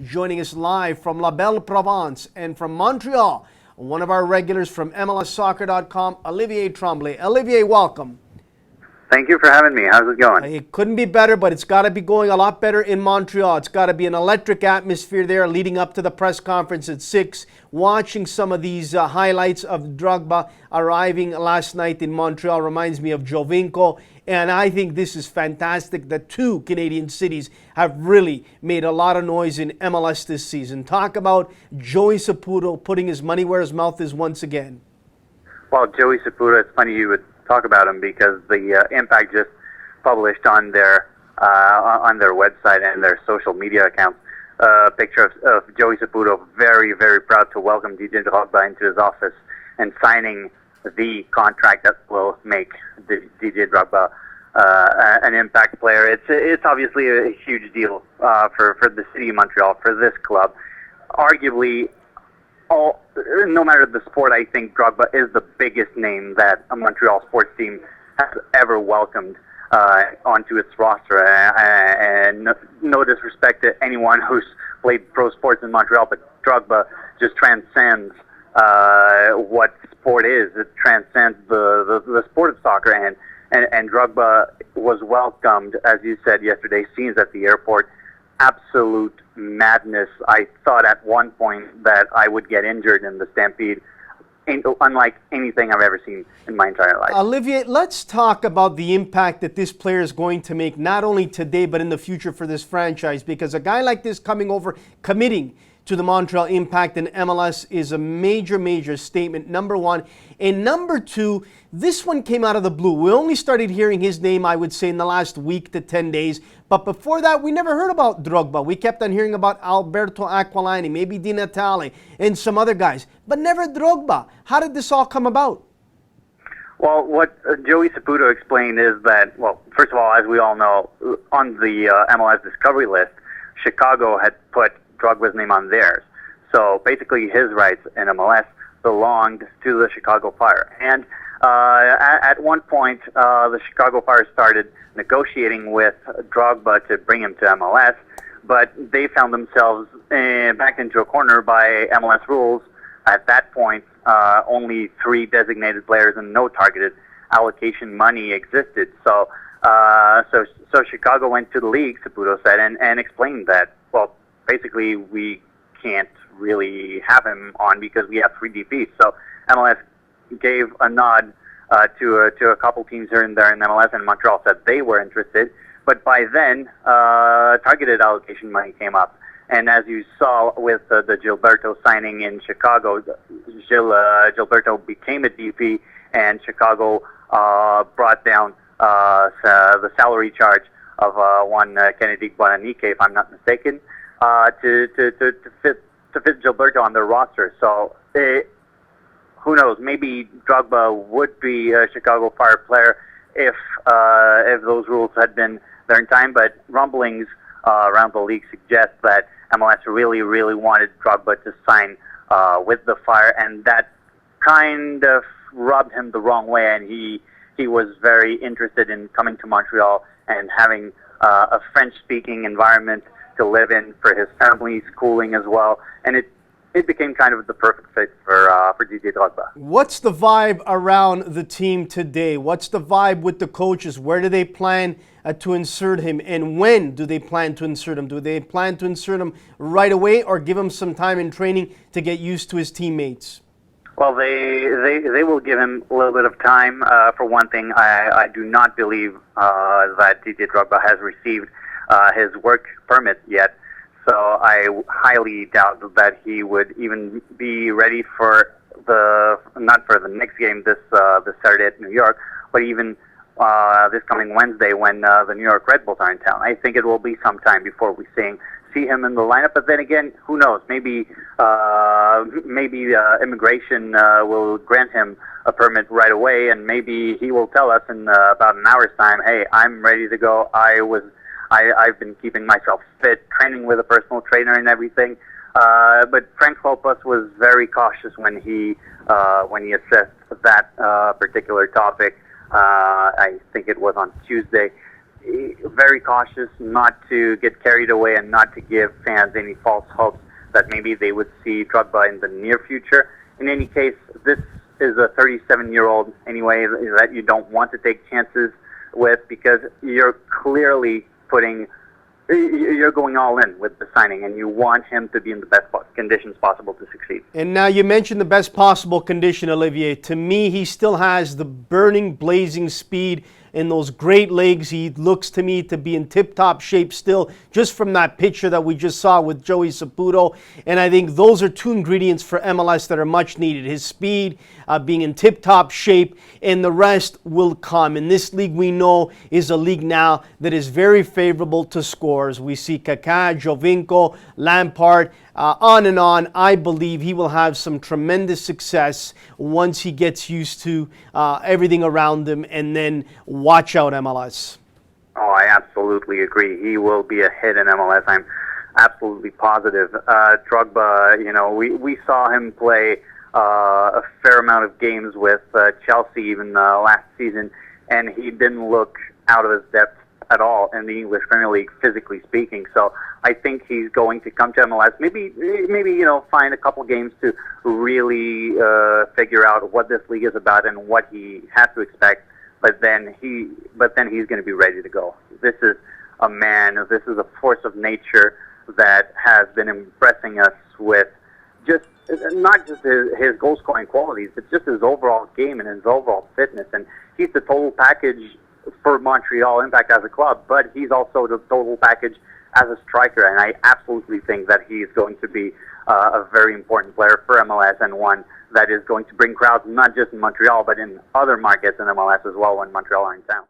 joining us live from La Belle Provence and from Montreal, one of our regulars from MLSsoccer.com, Olivier Tremblay. Olivier, welcome. Thank you for having me. How's it going? It couldn't be better, but it's got to be going a lot better in Montreal. It's got to be an electric atmosphere there leading up to the press conference at 6. Watching some of these highlights of Drogba arriving last night in Montreal reminds me of Jovinko. And I think this is fantastic that two Canadian cities have really made a lot of noise in MLS this season. Talk about Joey Saputo putting his money where his mouth is once again. Well, Joey Saputo, it's funny you would talk about him because the Impact just published on their website and their social media accounts a picture of Joey Saputo very, very proud to welcome Didier Drogba into his office and signing the contract that will make Didier Drogba an Impact player. It's obviously a huge deal for the city of Montreal, for this club. Arguably, no matter the sport, I think Drogba is the biggest name that a Montreal sports team has ever welcomed onto its roster. And no disrespect to anyone who's played pro sports in Montreal, but Drogba just transcends what sport is. It transcends the sport of soccer, and Drogba was welcomed, as you said yesterday, scenes at the airport. Absolute madness. I thought at one point that I would get injured in the Stampede, unlike anything I've ever seen in my entire life. Olivier, let's talk about the impact that this player is going to make, not only today, but in the future for this franchise, because a guy like this coming over, committing to the Montreal Impact and MLS is a major, major statement, number one. And number two, this one came out of the blue. We only started hearing his name, I would say, in the last week to 10 days. But before that, we never heard about Drogba. We kept on hearing about Alberto Aquilani, maybe Di Natale, and some other guys, but never Drogba. How did this all come about? Well, what Joey Saputo explained is that, well, first of all, as we all know, on the MLS Discovery list, Chicago had put Drogba's name on theirs. So basically his rights in MLS belonged to the Chicago Fire. And at one point, the Chicago Fire started negotiating with Drogba to bring him to MLS, but they found themselves backed into a corner by MLS rules. At that point, only 3 designated players and no targeted allocation money existed. So Chicago went to the league, Saputo said, and explained that, well, basically we can't really have him on because we have 3 DPs. So MLS gave a nod to a couple teams here and there in MLS, and Montreal said they were interested. But by then, targeted allocation money came up. And as you saw with the Gilberto signing in Chicago, Gilberto became a DP, and Chicago brought down the salary charge of one Kennedy Guaranique, if I'm not mistaken, to fit Gilberto on their roster. So who knows? Maybe Drogba would be a Chicago Fire player if those rules had been there in time. But rumblings around the league suggest that MLS really, really wanted Drogba to sign with the Fire, and that kind of rubbed him the wrong way. And he was very interested in coming to Montreal and having a French-speaking environment to live in for his family, schooling as well, and it became kind of the perfect fit for Didier Drogba. What's the vibe around the team today? What's the vibe with the coaches? Where do they plan to insert him, and when do they plan to insert him? Do they plan to insert him right away, or give him some time in training to get used to his teammates? Well, they will give him a little bit of time. For one thing, I do not believe that Didier Drogba has received his work permit yet, so I highly doubt that he would even be ready for not for the next game this Saturday at New York, but even this coming Wednesday when the New York Red Bulls are in town. I think it will be some time before we see him in the lineup. But then again, who knows? Maybe immigration will grant him a permit right away, and maybe he will tell us in about an hour's time, "Hey, I'm ready to go. I've been keeping myself fit, training with a personal trainer and everything." But Frank Volpas was very cautious when he assessed that particular topic. I think it was on Tuesday. very cautious not to get carried away and not to give fans any false hopes that maybe they would see Drogba in the near future. In any case, this is a 37-year-old anyway that you don't want to take chances with, because you're clearly you're going all in with the signing, and you want him to be in the best conditions possible to succeed. And now you mentioned the best possible condition, Olivier. To me, he still has the burning, blazing speed and those great legs. He looks to me to be in tip-top shape still, just from that picture that we just saw with Joey Saputo. And I think those are two ingredients for MLS that are much needed. His speed, being in tip-top shape, and the rest will come. And this league, we know, is a league now that is very favorable to scorers. We see Kaká, Jovinko, Lampard, on and on. I believe he will have some tremendous success once he gets used to everything around him. And then watch out, MLS. Oh, I absolutely agree. He will be a hit in MLS. I'm absolutely positive. Drogba, we saw him play a fair amount of games with Chelsea even last season, and he didn't look out of his depth at all in the English Premier League, physically speaking. So I think he's going to come to MLS. Maybe find a couple games to really figure out what this league is about and what he has to expect. But then he's going to be ready to go. This is a man. This is a force of nature that has been impressing us with just not just his goal scoring qualities, but just his overall game and his overall fitness. And he's the total package for Montreal Impact as a club, but he's also the total package as a striker. And I absolutely think that he's going to be a very important player for MLS, and one that is going to bring crowds not just in Montreal, but in other markets in MLS as well when Montreal are in town.